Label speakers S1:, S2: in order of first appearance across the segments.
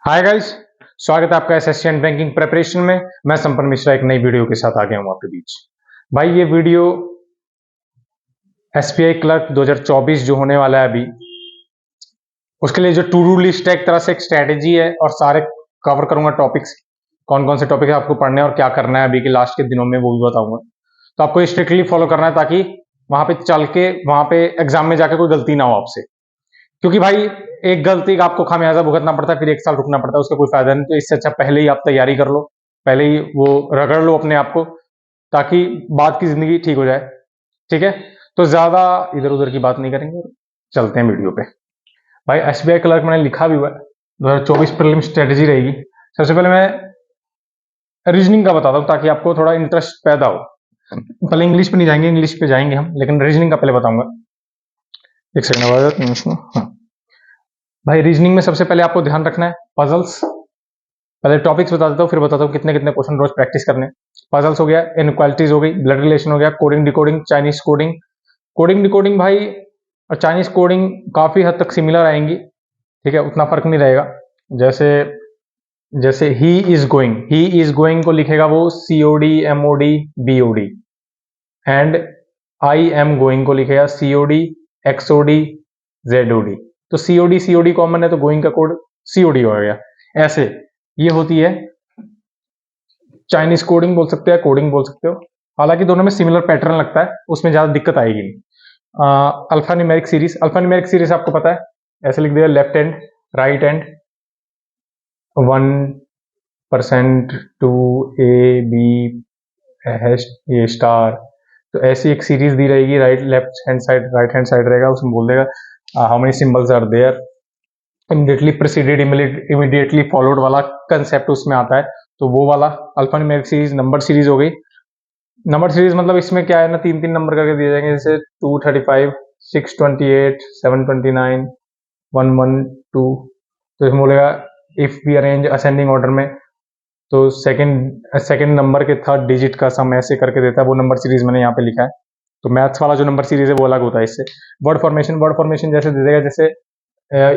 S1: Hi guys, स्वागत है आपका एसएससी बैंकिंग प्रिपरेशन में। मैं संपन्न मिश्रा एक नई वीडियो के साथ आ गया हूं आपके बीच। भाई ये वीडियो एसबीआई क्लर्क 2024 जो होने वाला है अभी, उसके लिए जो टू डू लिस्ट है एक तरह से एक स्ट्रेटेजी है और सारे कवर करूंगा टॉपिक्स। कौन कौन से टॉपिक आपको पढ़ने हैं और क्या करना है अभी के लास्ट के दिनों में वो भी बताऊंगा। तो आपको स्ट्रिक्टली फॉलो करना है ताकि वहां पे चल के वहां पे एग्जाम में जाके कोई गलती ना हो आपसे, क्योंकि भाई एक गलती का आपको खामियाजा भुगतना पड़ता है, फिर एक साल रुकना पड़ता है, उसका कोई फायदा नहीं। तो इससे अच्छा पहले ही आप तैयारी कर लो, पहले ही वो रगड़ लो अपने आप को, ताकि बाद की जिंदगी ठीक हो जाए। ठीक है, तो ज्यादा इधर उधर की बात नहीं करेंगे, चलते हैं वीडियो पे। भाई एसबीआई क्लर्क मैंने लिखा भी हुआ है, 2024 प्रीलिम स्ट्रेटेजी रहेगी। सबसे पहले मैं रीजनिंग का बताता हूँ ताकि आपको थोड़ा इंटरेस्ट पैदा हो। पहले इंग्लिश पे नहीं जाएंगे, इंग्लिश पे जाएंगे हम, लेकिन रीजनिंग का पहले बताऊंगा। एक सेकंड बाद। हाँ भाई, रीजनिंग में सबसे पहले आपको ध्यान रखना है पजल्स। पहले टॉपिक्स बता देता हूँ, फिर बताता हूँ कितने कितने क्वेश्चन रोज प्रैक्टिस करने। पजल्स हो गया, इनक्वालिटीज हो गई, ब्लड रिलेशन हो गया, coding decoding, Chinese coding. Coding decoding भाई और चाइनीज कोडिंग काफी हद तक सिमिलर आएंगी, ठीक है, उतना फर्क नहीं रहेगा। जैसे जैसे ही इज गोइंग को लिखेगा वो COD MOD BOD, and I am going को लिखेगा COD XOD ZOD। तो COD कॉमन है, तो गोइंग का कोड COD हो गया। ऐसे ये होती है चाइनीज कोडिंग बोल सकते हैं, कोडिंग बोल सकते हो। हालांकि दोनों में सिमिलर पैटर्न लगता है, उसमें ज्यादा दिक्कत आएगी नहीं। अल्फा न्यूमेरिक सीरीज आपको पता है, ऐसे लिख दिया, left hand right hand 1% 2 A B A star. तो ऐसी एक सीरीज दी रहेगी, राइट हैंड साइड रहेगा, उसमें बोल देगा how many symbols are there, immediately preceded immediately followed वाला कंसेप्ट उसमें आता है। तो वो वाला alphanumeric series number series हो गई। नंबर सीरीज मतलब इसमें क्या है ना, 3 3 नंबर करके दिए जाएंगे, जैसे 235 628 729 112। तो इसमें बोलेगा if we arrange ascending order में, तो सेकंड नंबर के थर्ड डिजिट का सम ऐसे करके देता है, वो नंबर सीरीज मैंने यहाँ पे लिखा है। तो मैथ्स वाला जो नंबर सीरीज है वो अलग होता है इससे। वर्ड फॉर्मेशन जैसे दे देगा, जैसे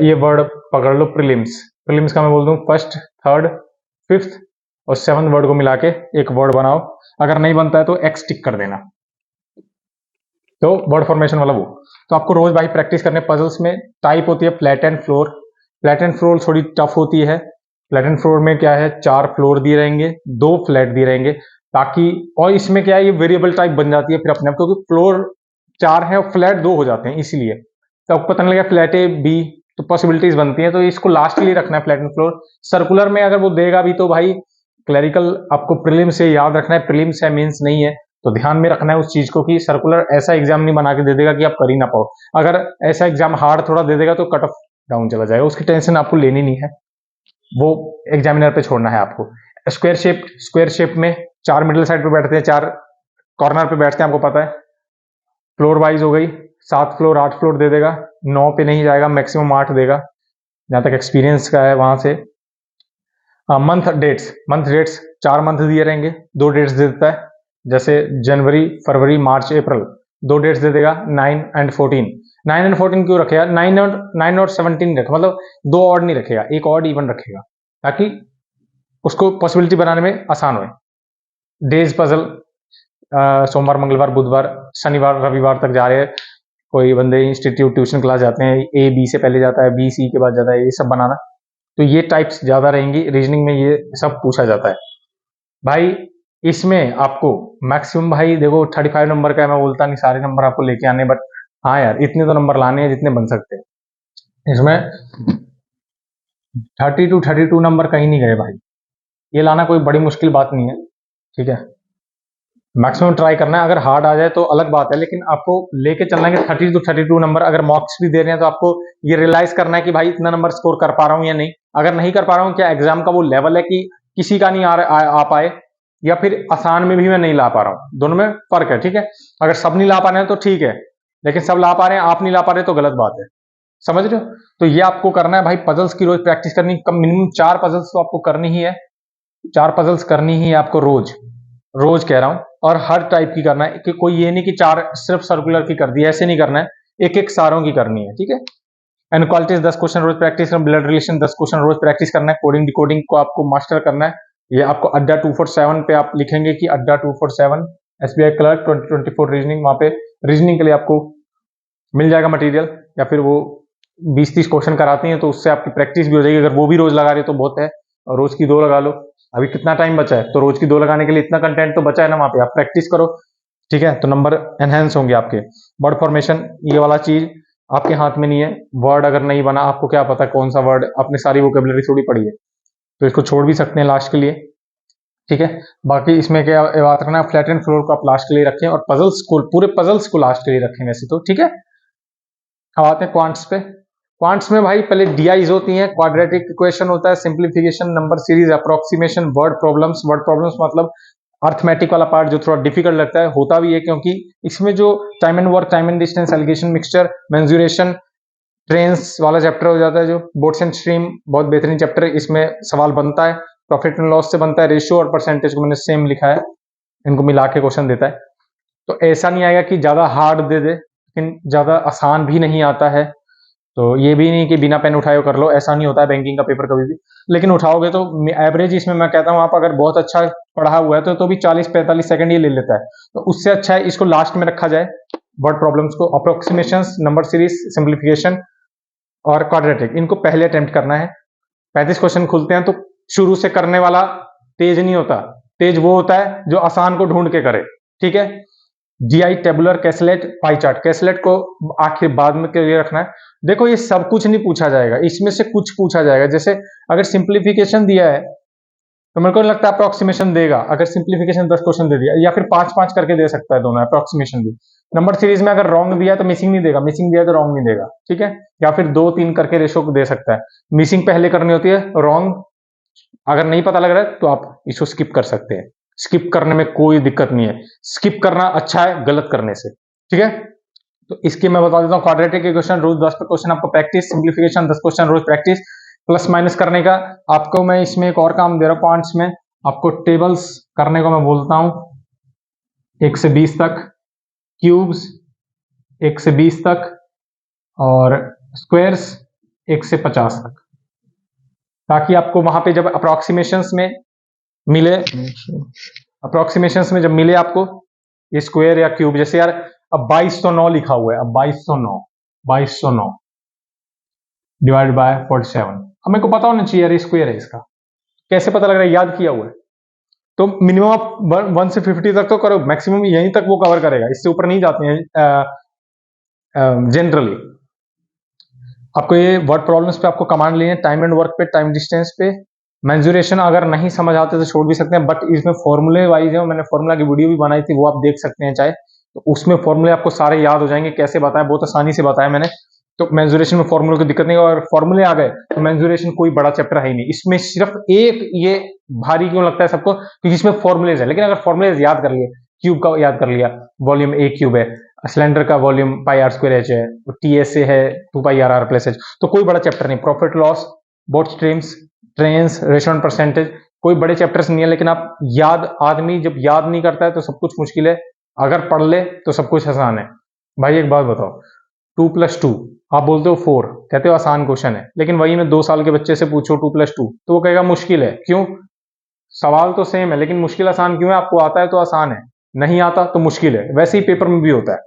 S1: ये वर्ड पकड़ लो, प्रीलिम्स का मैं बोल दूं फर्स्ट थर्ड फिफ्थ और सेवंथ वर्ड को मिला के एक वर्ड बनाओ, अगर नहीं बनता है तो एक्स टिक कर देना। तो वर्ड फॉर्मेशन वाला वो। तो आपको रोज भाई प्रैक्टिस करने। पजल्स में टाइप होती है फ्लैट एंड फ्लोर थोड़ी टफ होती है। फ्लैट एंड फ्लोर में क्या है, 4 फ्लोर दिए रहेंगे, 2 फ्लैट दिए रहेंगे, ताकि और इसमें क्या है, ये वेरिएबल टाइप बन जाती है फिर अपने आप, क्योंकि फ्लोर 4 है और फ्लैट 2 हो जाते हैं, इसीलिए। तो आपको पता नहीं लगा फ्लैट A B, तो पॉसिबिलिटीज बनती हैं, तो इसको लास्ट के लिए रखना है फ्लैट एंड फ्लोर। सर्कुलर में अगर वो देगा भी तो भाई क्लरिकल आपको प्रीलिम से याद रखना है, प्रीलिम्स है मींस नहीं है, तो ध्यान में रखना है उस चीज को कि सर्कुलर ऐसा एग्जाम नहीं बना के दे देगा कि आप कर ही ना पाओ। अगर ऐसा एग्जाम हार्ड थोड़ा दे देगा तो कट ऑफ डाउन चला जाएगा, उसकी टेंशन आपको लेनी नहीं है, वो एग्जामिनर पे छोड़ना है आपको। स्क्वायर शेप में 4 मिडिल साइड पे बैठते हैं, 4 कॉर्नर पे बैठते हैं, आपको पता है। फ्लोर वाइज हो गई, 7 फ्लोर 8 फ्लोर दे देगा, 9 पे नहीं जाएगा, मैक्सिमम 8 देगा, जहां तक एक्सपीरियंस का है वहां से। मंथ डेट्स 4 मंथ दिए रहेंगे, 2 डेट्स दे देता है, जैसे जनवरी फरवरी मार्च अप्रैल, 2 डेट्स दे देगा, 9 एंड 14। 9 एंड 14 क्यों रखेगा, 9 और 17 रखेगा, मतलब 2 ऑड नहीं रखेगा, एक ऑड इवन रखेगा, ताकि उसको पॉसिबिलिटी बनाने में आसान हो। डेज पजल सोमवार मंगलवार बुधवार शनिवार रविवार तक जा रहे हैं, कोई बंदे इंस्टीट्यूट ट्यूशन क्लास जाते हैं, A B से पहले जाता है, B C के बाद जाता है, ये सब बनाना। तो ये टाइप्स ज्यादा रहेंगी रीजनिंग में, ये सब पूछा जाता है भाई। इसमें आपको मैक्सिमम भाई देखो 35 नंबर का है, मैं बोलता नहीं सारे नंबर आपको लेके आने, बट हाँ यार इतने तो नंबर लाने हैं जितने बन सकते हैं। इसमें 32 नंबर कहीं नहीं गए भाई, ये लाना कोई बड़ी मुश्किल बात नहीं है, ठीक है। मैक्सिमम ट्राई करना है, अगर हार्ड आ जाए तो अलग बात है, लेकिन आपको लेके चलना है कि 32 नंबर। अगर मॉक्स भी दे रहे हैं तो आपको ये रियलाइज करना है कि भाई इतना नंबर स्कोर कर पा रहा हूं या नहीं। अगर नहीं कर पा रहा हूं, क्या एग्जाम का वो लेवल है कि किसी का नहीं आ पाए, या फिर आसान में भी मैं नहीं ला पा रहा हूं, दोनों में फर्क है, ठीक है। अगर सब नहीं ला पा रहे हैं तो ठीक है, लेकिन सब ला पा रहे हैं, आप नहीं ला पा रहे तो गलत बात है, समझ रहे हो। तो ये आपको करना है भाई, पजल्स की रोज प्रैक्टिस करनी, कम मिनिमम 4 पजल्स तो आपको करनी ही है, 4 पजल्स करनी ही है आपको रोज, रोज कह रहा हूं। और हर टाइप की करना है, कि कोई ये नहीं कि 4 सिर्फ सर्कुलर की कर दी, ऐसे नहीं करना है, एक एक सारों की करनी है, ठीक है। इनक्वालिटीज 10 क्वेश्चन रोज प्रैक्टिस करना, ब्लड रिलेशन 10 क्वेश्चन रोज प्रैक्टिस करना है, कोडिंग डिकोडिंग को आपको मास्टर करना है। ये आपको अड्डा 247 पे आप लिखेंगे कि अड्डा 247 SBI क्लर्क 2024 रीजनिंग, वहां पे रीजनिंग के लिए आपको मिल जाएगा मटेरियल, या फिर वो 20-30 क्वेश्चन कराती हैं तो उससे आपकी प्रैक्टिस भी हो जाएगी। अगर वो भी रोज लगा रहे हो तो बहुत है, और रोज की 2 लगा लो। अभी कितना टाइम बचा है, तो रोज की 2 लगाने के लिए इतना कंटेंट तो बचा है ना, वहां पे आप प्रैक्टिस करो, ठीक है, तो नंबर एनहेंस होंगे आपके। वर्ड फॉर्मेशन ये वाला चीज आपके हाथ में नहीं है। वर्ड अगर नहीं बना, आपको क्या पता कौन सा वर्ड, अपनी सारी वोकेबलरी थोड़ी पड़ी है, तो इसको छोड़ भी सकते हैं लास्ट के लिए, ठीक है। बाकी इसमें क्या बात रखना है, फ्लैट एंड फ्लोर को आप लास्ट के लिए रखें, और पजल्स को, पूरे पजल्स को लास्ट के लिए रखें वैसे तो, ठीक है। अब आते हैं क्वांट्स पे। क्वांट्स में भाई पहले डीआईज होती हैं, क्वाड्रेटिक इक्वेशन होता है, simplification, number series, approximation, word problems. Word problems मतलब अर्थमेटिक वाला पार्ट जो थोड़ा डिफिकल्ट लगता है, होता भी है, क्योंकि इसमें जो time and work, time and distance, alligation, mixture, mensuration, trains वाला चैप्टर हो जाता है, जो बोट्स एंड स्ट्रीम बहुत बेहतरीन चैप्टर है, इसमें सवाल बनता है, प्रॉफिट एंड लॉस से बनता है, रेशियो और परसेंटेज को मैंने सेम लिखा है, इनको मिला के क्वेश्चन देता है। तो ऐसा नहीं आएगा कि ज्यादा हार्ड दे दे, लेकिन ज्यादा आसान भी नहीं आता है। तो ये भी नहीं कि बिना पेन उठाए कर लो, ऐसा नहीं होता है बैंकिंग का पेपर कभी भी, लेकिन उठाओगे तो एवरेज इसमें मैं कहता हूँ, आप अगर बहुत अच्छा पढ़ा हुआ है तो भी 40-45 सेकंड ये ले लेता है, तो उससे अच्छा है इसको लास्ट में रखा जाए। वर्ड प्रॉब्लम्स को, अप्रोक्सीमेशन, नंबर सीरीज, सिंप्लीफिकेशन और क्वाड्रेटिक, इनको पहले अटेम्प्ट करना है। 35 क्वेश्चन खुलते हैं, तो शुरू से करने वाला तेज नहीं होता, तेज वो होता है जो आसान को ढूंढ के करे, ठीक है। DI, tabular, caselet, pie chart. Caselet को आखिर बाद में के लिए रखना है। देखो ये सब कुछ नहीं पूछा जाएगा, इसमें से कुछ पूछा जाएगा। जैसे अगर सिंप्लीफिकेशन दिया है तो मेरे को नहीं लगता अप्रोक्सीमेशन देगा, अगर सिंप्लीफिकेशन 10 क्वेश्चन दे दिया, या फिर 5-5 करके दे सकता है दोनों, अप्रोक्सीमेशन भी। नंबर सीरीज में अगर रॉन्ग दिया तो मिसिंग नहीं देगा, मिसिंग दिया तो रॉन्ग नहीं देगा, ठीक है। या फिर 2-3 करके रेशो दे सकता है, मिसिंग पहले करनी होती है, रॉन्ग अगर नहीं पता लग रहा है तो आप इसको स्किप कर सकते हैं। स्किप करने में कोई दिक्कत नहीं है, स्किप करना अच्छा है गलत करने से, ठीक है। तो इसके मैं बता देता हूँ, क्वाड्रेटिक इक्वेशन रोज 10 क्वेश्चन आपको प्रैक्टिस, सिंप्लीफिकेशन 10 क्वेश्चन रोज प्रैक्टिस, प्लस माइनस करने का। आपको मैं इसमें एक और काम दे रहा हूँ, पॉइंट्स में आपको टेबल्स करने को मैं बोलता हूँ 1 से 20 तक, क्यूब्स 1 से 20 तक, और स्क्वायर्स 1 से 50 तक, ताकि आपको वहां पे जब अप्रोक्सीमेशंस में मिले, अप्रोक्सीमेशंस में जब मिले आपको ये स्क्वायर या क्यूब, जैसे यार अब 2209 लिखा हुआ है, अब 2209 डिवाइड बाय 47, अब मेरे को पता होना चाहिए यार ये स्क्वायर है, इसका कैसे पता लग रहा है, याद किया हुआ है। तो मिनिमम आप 1 से 50 तक तो करो, मैक्सिमम यहीं तक वो कवर करेगा, इससे ऊपर नहीं जाते हैं जनरली। आपको ये वर्ड प्रॉब्लम्स पे आपको कमांड लेनी है, टाइम एंड वर्क पे, टाइम डिस्टेंस पे, मेंजुरेशन अगर नहीं समझ आते तो छोड़ भी सकते हैं, बट इसमें फॉर्मूले वाइज है, मैंने फॉर्मूला की वीडियो भी बनाई थी, वो आप देख सकते हैं चाहे, तो उसमें फॉर्मूले आपको सारे याद हो जाएंगे, कैसे बताया बहुत आसानी से बताया मैंने। तो मेंजुरेशन में फॉर्मूले की दिक्कत नहीं, और फॉर्मूले आ गए तो मेंजुरेशन कोई बड़ा चैप्टर है ही नहीं, इसमें सिर्फ एक ये भारी क्यों लगता है सबको, क्योंकि इसमें फॉर्मूलेज है। लेकिन अगर फॉर्मूलेज याद कर लिए, क्यूब का याद कर लिया, वॉल्यूम ए क्यूब है, सिलेंडर का volume pi R square H है, टी एस ए है 2 pi R R plus H, तो कोई बड़ा चैप्टर नहीं। Profit loss, boat streams, trains, ratio percentage, कोई बड़े चैप्टर्स नहीं है, लेकिन आप याद, आदमी जब याद नहीं करता है तो सब कुछ मुश्किल है, अगर पढ़ ले तो सब कुछ आसान है। भाई एक बात बताओ, 2+2 आप बोलते हो 4, कहते हो आसान क्वेश्चन है, लेकिन वही में 2 साल के बच्चे से पूछो 2+2 तो वो कहेगा मुश्किल है। क्यों? सवाल तो सेम है, लेकिन मुश्किल आसान क्यों है? आपको आता है तो आसान है, नहीं आता तो मुश्किल है। वैसे ही पेपर में भी होता है।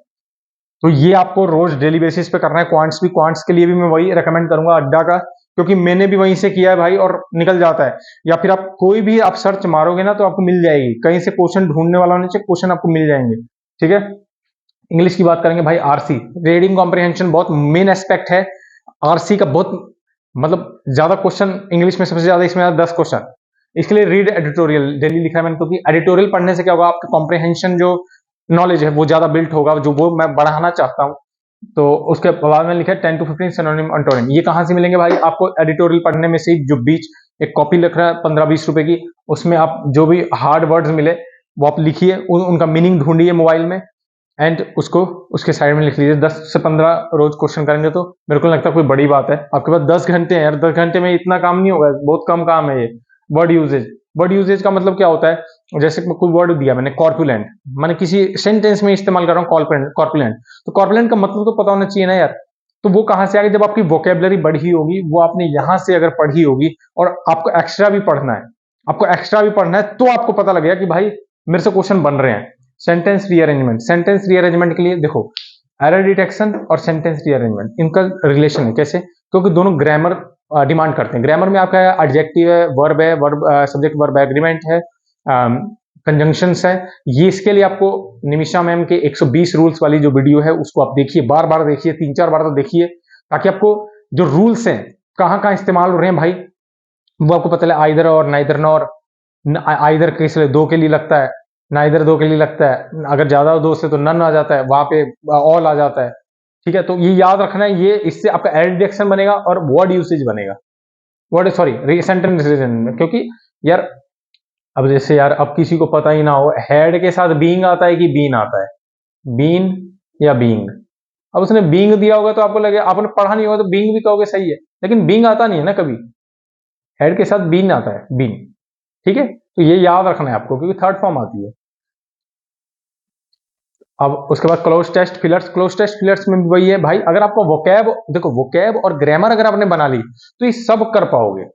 S1: तो ये आपको रोज डेली बेसिस पे करना है। क्वांट्स भी, क्वांट्स के लिए भी मैं वही रेकमेंड करूंगा अड्डा का, क्योंकि मैंने भी वहीं से किया है भाई, और निकल जाता है। या फिर आप कोई भी आप सर्च मारोगे ना तो आपको मिल जाएगी, कहीं से क्वेश्चन ढूंढने वाला होने चाहिए, क्वेश्चन आपको मिल जाएंगे, ठीक है। इंग्लिश की बात करेंगे भाई, आरसी, रीडिंग कॉम्प्रिहेंशन बहुत मेन एस्पेक्ट है आरसी का, बहुत मतलब ज्यादा क्वेश्चन इंग्लिश में, सबसे ज्यादा इसमें 10 क्वेश्चन। इसके लिए रीड एडिटोरियल डेली लिखा है मैंने, क्योंकि एडिटोरियल पढ़ने से क्या होगा, आपका कॉम्प्रिहेंशन जो नॉलेज है वो ज्यादा बिल्ट होगा, जो वो मैं बढ़ाना चाहता हूं। तो उसके बाद में लिखा है 10 to 15 सिनोनिम अंटोनिम। ये कहां से मिलेंगे भाई? आपको एडिटोरियल पढ़ने में से जो बीच एक कॉपी लिख रहा है 15-20 रुपए की, उसमें आप जो भी हार्ड वर्ड्स मिले वो आप लिखिए, उनका मीनिंग ढूंढिए मोबाइल में, एंड उसको उसके साइड में लिख लीजिए। 10 से 15 रोज क्वेश्चन करेंगे तो मेरे को लगता है कोई बड़ी बात है। आपके पास 10 घंटे हैं यार, 10 घंटे में इतना काम नहीं होगा, बहुत कम काम है ये। वर्ड यूजेज, वर्ड यूजेज का मतलब क्या होता है? जैसे कोई वर्ड दिया मैंने, कॉर्पुलेंट, मैंने किसी सेंटेंस में इस्तेमाल कर रहा हूँ कॉर्पुलेंट, तो कॉर्पुलेंट का मतलब तो पता होना चाहिए ना यार। तो वो कहां से आ गई? जब आपकी वोकेबलरी बढ़ी होगी, वो आपने यहां से अगर पढ़ी होगी और आपको एक्स्ट्रा भी पढ़ना है, आपको एक्स्ट्रा भी पढ़ना है, तो आपको पता लगेगा कि भाई मेरे से क्वेश्चन बन रहे हैं। सेंटेंस रीअरेंजमेंट, सेंटेंस रीअरेंजमेंट के लिए देखो, एरर डिटेक्शन और सेंटेंस रीअरेंजमेंट इनका रिलेशन है। कैसे? क्योंकि दोनों ग्रामर डिमांड करते हैं। ग्रामर में आपका एडजेक्टिव है, वर्ब है, वर्ब सब्जेक्ट वर्ब एग्रीमेंट है, कंजंक्शंस है। ये इसके लिए आपको निमिषा मैम के 120 रूल्स वाली जो वीडियो है उसको आप देखिए, बार बार देखिए, 3-4 बार तो देखिए, ताकि आपको जो रूल्स हैं कहां कहां इस्तेमाल हो रहे हैं भाई वो आपको पता चले। आइदर और, नाइदर नॉर, आइदर किस लिए दो के लिए लगता है, नाइदर दो के लिए लगता है, अगर ज्यादा दो से तो नन आ जाता है, वहां पे ऑल आ जाता है। ठीक है, तो ये याद रखना है। ये इससे आपका एरर डिटेक्शन बनेगा और वर्ड यूसेज बनेगा, वर्ड सॉरी सेंटेंस में। क्योंकि यार अब जैसे यार अब किसी को पता ही ना हो, हेड के साथ बीइंग आता है कि बीन आता है, बीन या बीइंग। अब उसने बीइंग दिया होगा तो आपको लगे, आपने पढ़ा नहीं होगा तो बीइंग भी कहोगे सही है, लेकिन बीइंग आता नहीं है ना कभी, हेड के साथ बीन आता है, बीन। ठीक है, तो ये याद रखना है आपको, क्योंकि थर्ड फॉर्म आती है। अब उसके बाद cloze test fillers, cloze test fillers में भी वही है भाई। अगर आपको वोकैब, देखो वोकैब और ग्रामर अगर आपने बना ली तो ये सब कर पाओगे।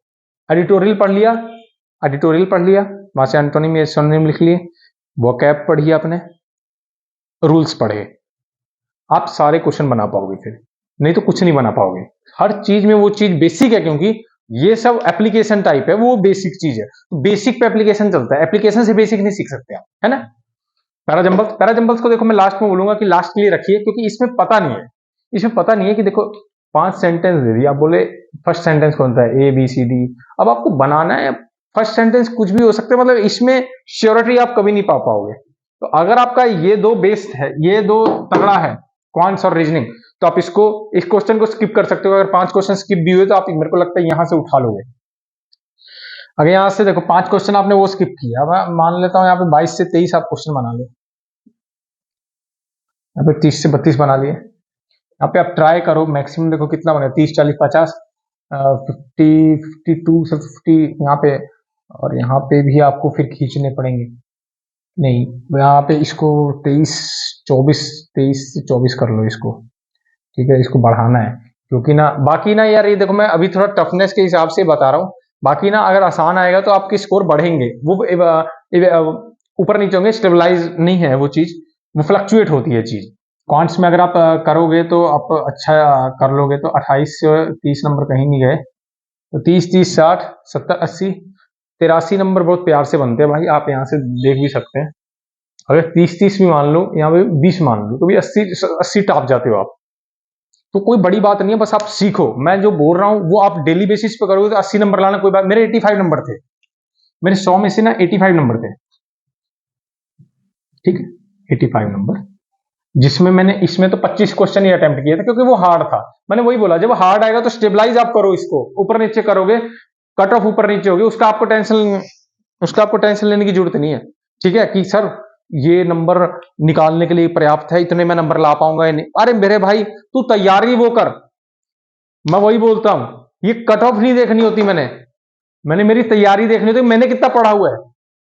S1: एडिटोरियल पढ़ लिया, एडिटोरियल पढ़ लिया, वहां से एंटोनिम सिनोनिम लिख लिए, वोकैब पढ़िए आपने, रूल्स पढ़े, आप सारे क्वेश्चन बना पाओगे। फिर नहीं तो कुछ नहीं बना पाओगे। हर चीज में वो चीज बेसिक है, क्योंकि ये सब एप्लीकेशन टाइप है, वो बेसिक चीज है, तो बेसिक पे एप्लीकेशन चलता है, एप्लीकेशन से बेसिक नहीं सीख सकते आप, है ना। पैराजंबल्स, पैराजंबल्स को देखो मैं लास्ट में बोलूंगा कि लास्ट के लिए रखिए, क्योंकि इसमें पता नहीं है, इसमें पता नहीं है कि देखो 5 सेंटेंस दे दिया, आप बोले फर्स्ट सेंटेंस कौन सा है, ए बी सी डी। अब आपको बनाना है, फर्स्ट सेंटेंस कुछ भी हो सकता है, मतलब इसमें श्योरिटी आप कभी नहीं पा पाओगे। तो अगर आपका ये दो बेस्ड है, ये दो तगड़ा है, क्वांट्स और रीजनिंग, तो आप इसको, इस क्वेश्चन को स्किप कर सकते हो। अगर 5 क्वेश्चन स्किप भी हुए तो आप, मेरे को लगता है यहां से उठा लोगे। अगर यहां से देखो 5 क्वेश्चन आपने वो स्किप किया, अब मान लेता हूं यहाँ पे 22 से 23 आप क्वेश्चन बना लो, यहाँ पे 30 से 32 बना लिए। यहाँ पे आप ट्राई करो मैक्सिमम, देखो कितना बने, 30, 40, 50, 50, 52 से 50 यहाँ पे, और यहाँ पे भी आपको फिर खींचने पड़ेंगे। नहीं, यहाँ पे इसको 23, 24, 23 से 24 कर लो इसको। ठीक है, इसको बढ़ाना है, क्योंकि ना बाकी ना यार, ये देखो मैं अभी थोड़ा टफनेस के हिसाब से बता रहा हूँ। बाकी ना अगर आसान आएगा तो आपके स्कोर बढ़ेंगे, वो ऊपर नीचे होंगे, स्टेबलाइज नहीं है वो चीज, वो फ्लक्चुएट होती है चीज। क्वांट्स में अगर आप करोगे तो आप अच्छा कर लोगे, तो 28 से 30 नंबर कहीं नहीं गए, तो 30, 30, 60, 70, 80, 83 नंबर बहुत प्यार से बनते हैं भाई, आप यहाँ से देख भी सकते हैं। अगर 30-30 भी मान लो, यहाँ पे 20 मान लो, तो भी 80 टॉप जाते हो आप। तो कोई बड़ी बात नहीं है, बस आप सीखो। मैं जो बोल रहा हूँ वो आप डेली बेसिस पे करोगे तो 80 नंबर लाना कोई बात। मेरे 85 नंबर थे, मेरे 100 में से ना 85 नंबर थे। ठीक है, 85 नंबर, जिसमें मैंने इसमें तो 25 क्वेश्चन ही अटेम्प्ट किया था, क्योंकि वो हार्ड था। मैंने वही बोला, जब हार्ड आएगा तो स्टेबलाइज आप करो इसको, ऊपर नीचे करोगे, कट ऑफ ऊपर नीचे होगी, उसका आपको टेंशन लेने की जरूरत नहीं है। ठीक है, कि सर ये नंबर निकालने के लिए पर्याप्त है, इतने में नंबर ला पाऊंगा या नहीं। अरे मेरे भाई तू तैयारी वो कर, मैं वही बोलता हूं, ये कट ऑफ नहीं देखनी होती, मैंने मेरी तैयारी देखनी होती, मैंने कितना पढ़ा हुआ है।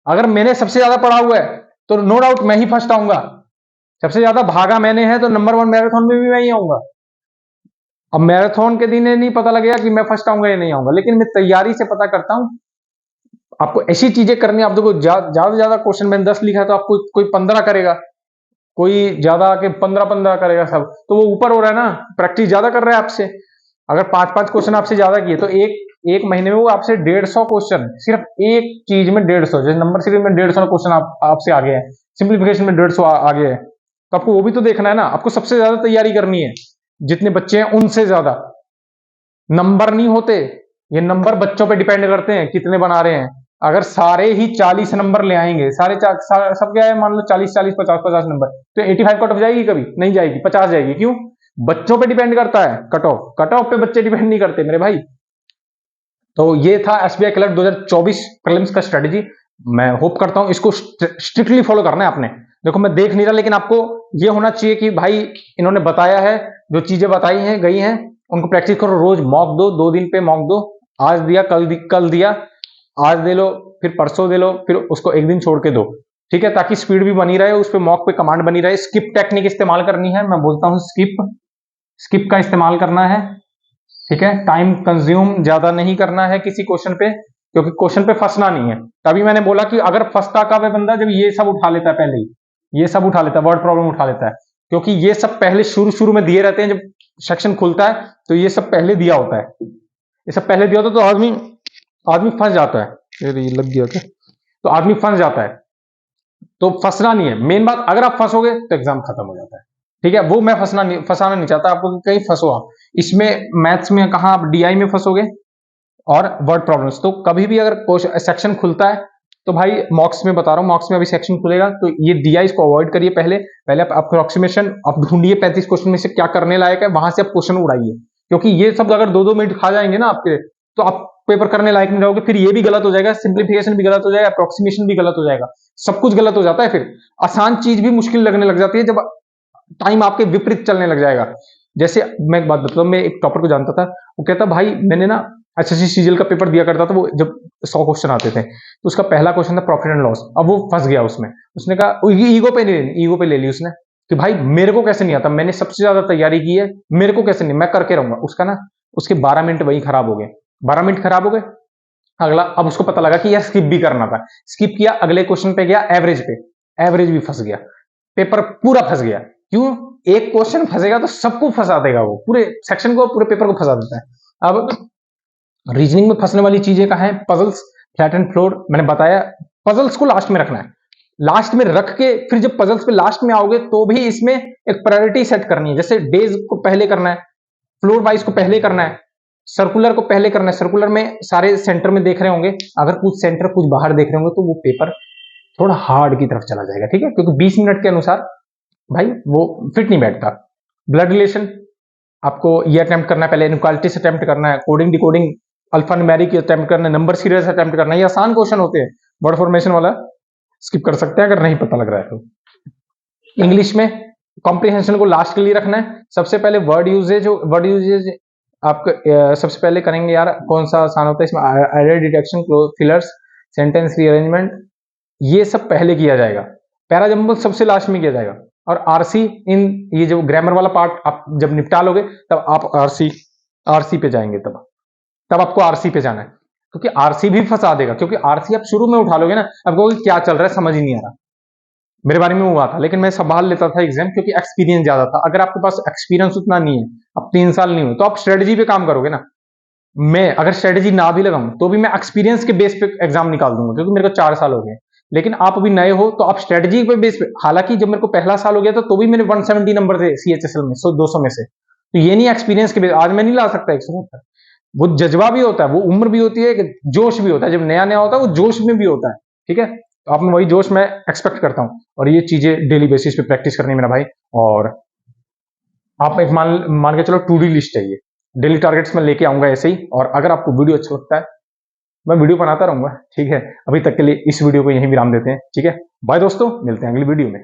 S1: अगर मैंने सबसे ज्यादा पढ़ा हुआ है तो नो डाउट मैं ही फर्स्ट आऊंगा। सबसे ज्यादा भागा मैंने है तो नंबर 1 मैराथन में भी मैं ही आऊंगा। अब मैराथन के दिन नहीं पता लगेगा कि मैं फर्स्ट आऊंगा या नहीं आऊंगा, लेकिन मैं तैयारी से पता करता हूं। आपको ऐसी चीजें करनी है, आप देखो ज्यादा से ज्यादा क्वेश्चन मैंने 10 लिखा है, तो आपको कोई 15 करेगा, कोई ज्यादा आके 15-15 करेगा, सब तो वो ऊपर हो रहा है ना, प्रैक्टिस ज्यादा कर रहा है आपसे। अगर 5-5 क्वेश्चन आपसे ज्यादा किए तो एक महीने में वो आपसे 150 क्वेश्चन, सिर्फ एक चीज में 150, जैसे नंबर सीरीज में 150 क्वेश्चन आपसे आगे है, सिंप्लीफिकेशन में 150 आगे है, तो आपको वो भी तो देखना है ना। आपको सबसे ज्यादा तैयारी करनी है, जितने बच्चे हैं उनसे ज्यादा। नंबर नहीं होते, ये नंबर बच्चों पे डिपेंड करते हैं कितने बना रहे हैं। अगर सारे ही 40 नंबर ले आएंगे, सब क्या है, मान लो 40-40, 50-50 नंबर, तो 85 कट ऑफ जाएगी? कभी नहीं जाएगी, 50 जाएगी। क्यों? बच्चों पे डिपेंड करता है कट ऑफ पे बच्चे डिपेंड नहीं करते मेरे भाई। तो ये था एसबीआई क्लर्क 2024 प्रीलिम्स का स्ट्रेटेजी। मैं होप करता हूं इसको स्ट्रिक्टली फॉलो करना है आपने। देखो मैं देख नहीं रहा, लेकिन आपको ये होना चाहिए कि भाई इन्होंने बताया है, जो चीजें बताई हैं गई हैं, उनको प्रैक्टिस करो। रोज मॉक दो, 2 दिन पे मॉक दो, आज दिया कल दिया, आज दे लो, फिर परसों दे लो, फिर उसको एक दिन छोड़ के दो। ठीक है, ताकि स्पीड भी बनी रहे, उस पर मॉक पे कमांड बनी रहे। स्किप टेक्निक इस्तेमाल करनी है, मैं बोलता हूं स्किप। स्किप का इस्तेमाल करना है, ठीक है। टाइम कंज्यूम ज्यादा नहीं करना है किसी क्वेश्चन पे, क्योंकि क्वेश्चन पे फंसना नहीं है। तभी मैंने बोला कि अगर फंसता कब है बंदा, जब ये सब उठा लेता है पहले ही, ये सब उठा लेता है, वर्ड प्रॉब्लम उठा लेता है, क्योंकि ये सब पहले शुरू शुरू में दिए रहते हैं। जब सेक्शन खुलता है तो ये सब पहले दिया होता है, ये सब पहले दिया होता है, तो आदमी आदमी फंस जाता है। ये लग गया क्या? तो आदमी फंस जाता है। तो फंसना नहीं है मेन बात। अगर आप फंसोगे तो एग्जाम खत्म हो जाता है, ठीक है। वो मैं फंसाना नहीं चाहता आपको, कहीं फंसो आप इसमें। मैथ्स में कहा आप डीआई में फंसोगे और वर्ड प्रॉब्लम्स। तो कभी भी अगर सेक्शन खुलता है तो भाई, मॉक्स में बता रहा हूँ, मॉक्स में अभी सेक्शन खुलेगा तो ये डीआई को अवॉइड करिए। पहले पहले आप अप्रोक्सीमेशन आप ढूंढिए 35 क्वेश्चन में से क्या करने लायक है, वहां से आप क्वेश्चन उड़ाइए। क्योंकि ये सब अगर 2-2 मिनट खा जाएंगे ना आपके, तो आप पेपर करने लायक नहीं रहोगे। फिर ये भी गलत हो जाएगा, सिंप्लीफिकेशन भी गलत हो जाएगा, अप्रोक्सीमेशन भी गलत हो जाएगा, सब कुछ गलत हो जाता है। फिर आसान चीज भी मुश्किल लगने लग जाती है जब टाइम आपके विपरीत चलने लग जाएगा। जैसे मैं एक बात बताता हूँ, मैं एक टॉपर को जानता था, वो कहता भाई मैंने ना एसएससी सीजीएल का पेपर दिया करता था। वो जब 100 क्वेश्चन आते थे तो उसका पहला क्वेश्चन था प्रॉफिट एंड लॉस। अब वो फंस गया उसमें। उसने कहा ईगो पे ले ली उसने कि भाई मेरे को कैसे नहीं आता, मैंने सबसे ज्यादा तैयारी की है, मेरे को कैसे नहीं, मैं करके रहूंगा। उसका ना उसके 12 मिनट वही खराब हो गए, 12 मिनट खराब हो गए। अगला, अब उसको पता लगा कि यार स्किप भी करना था, स्किप किया, अगले क्वेश्चन पे गया एवरेज पे, एवरेज भी फंस गया, पेपर पूरा फंस गया। क्यों? एक क्वेश्चन फंसेगा तो सबको फंसा देगा, वो पूरे सेक्शन को, पूरे पेपर को फंसा देता है। अब रीजनिंग में फंसने वाली चीजें कहाँ है? पजल्स, फ्लैट एंड फ्लोर, मैंने बताया। पजल्स को लास्ट में रखना है, लास्ट में रख के फिर जब पजल्स पे लास्ट में आओगे तो भी इसमें एक प्रायोरिटी सेट करनी है। जैसे डेज को पहले करना है, फ्लोर वाइज को पहले करना है, सर्कुलर को पहले करना है। सर्कुलर में सारे सेंटर में देख रहे होंगे, अगर कुछ सेंटर कुछ बाहर देख रहे होंगे तो वो पेपर थोड़ा हार्ड की तरफ चला जाएगा, ठीक है। क्योंकि 20 मिनट के अनुसार भाई वो फिट नहीं बैठता। ब्लड रिलेशन आपको ये अटेम्प्ट करना है, पहले इनक्वालिटीज अटेम्प्ट करना है, coding decoding, alpha numeric attempt करना है, नंबर सीरीज अटेम्प्ट करना है। ये आसान क्वेश्चन होते हैं, वर्ड फॉर्मेशन वाला स्किप कर सकते हैं अगर नहीं पता लग रहा है तो। इंग्लिश में कॉम्प्रिहेंशन को लास्ट के लिए रखना है। सबसे पहले वर्ड यूजेज आप सबसे पहले करेंगे यार, कौन सा आसान होता है इसमें? Error detection, close fillers, sentence rearrangement, ये सब पहले किया जाएगा। पैरा जंबल सबसे लास्ट में किया जाएगा। और आरसी, इन ये जो ग्रामर वाला पार्ट आप जब निपटा लोगे तब आप आरसी पे जाएंगे, तब आपको आरसी पे जाना है। क्योंकि आरसी भी फंसा देगा, क्योंकि आरसी आप शुरू में उठा लोगे ना, आपको क्या चल रहा है समझ ही नहीं आ रहा। मेरे बारे में हुआ था, लेकिन मैं संभाल लेता था एग्जाम, क्योंकि एक्सपीरियंस ज्यादा था। अगर आपके पास एक्सपीरियंस उतना नहीं है, अब 3 साल नहीं हो, तो आप स्ट्रेटजी पे काम करोगे ना। मैं अगर स्ट्रेटजी ना भी लगाऊं तो भी मैं एक्सपीरियंस के बेस पे एग्जाम निकाल दूंगा, क्योंकि मेरे को 4 साल हो गए। लेकिन आप अभी नए हो तो आप स्ट्रेटजी पे बेस पे, हालांकि जब मेरे को पहला साल हो गया था तो भी मेरे 170 नंबर थे सीएचएसएल में, 200 में से। तो ये नहीं एक्सपीरियंस के बेस, आज मैं नहीं ला सकता 170। वो जज्बा भी होता है, वो उम्र भी होती है, जोश भी होता है। जब नया नया होता है वो जोश में भी होता है, ठीक है। तो आप में वही जोश मैं एक्सपेक्ट करता हूँ, और ये चीजें डेली बेसिस पे प्रैक्टिस करनी है मेरा भाई। और आप एक मान के चलो टू डी लिस्ट चाहिए, डेली टारगेट्स में लेके आऊंगा ऐसे ही। और अगर आपको वीडियो अच्छा लगता है, मैं वीडियो बनाता रहूंगा, ठीक है। अभी तक के लिए इस वीडियो को यहीं विराम देते हैं, ठीक है। बाय दोस्तों, मिलते हैं अगली वीडियो में।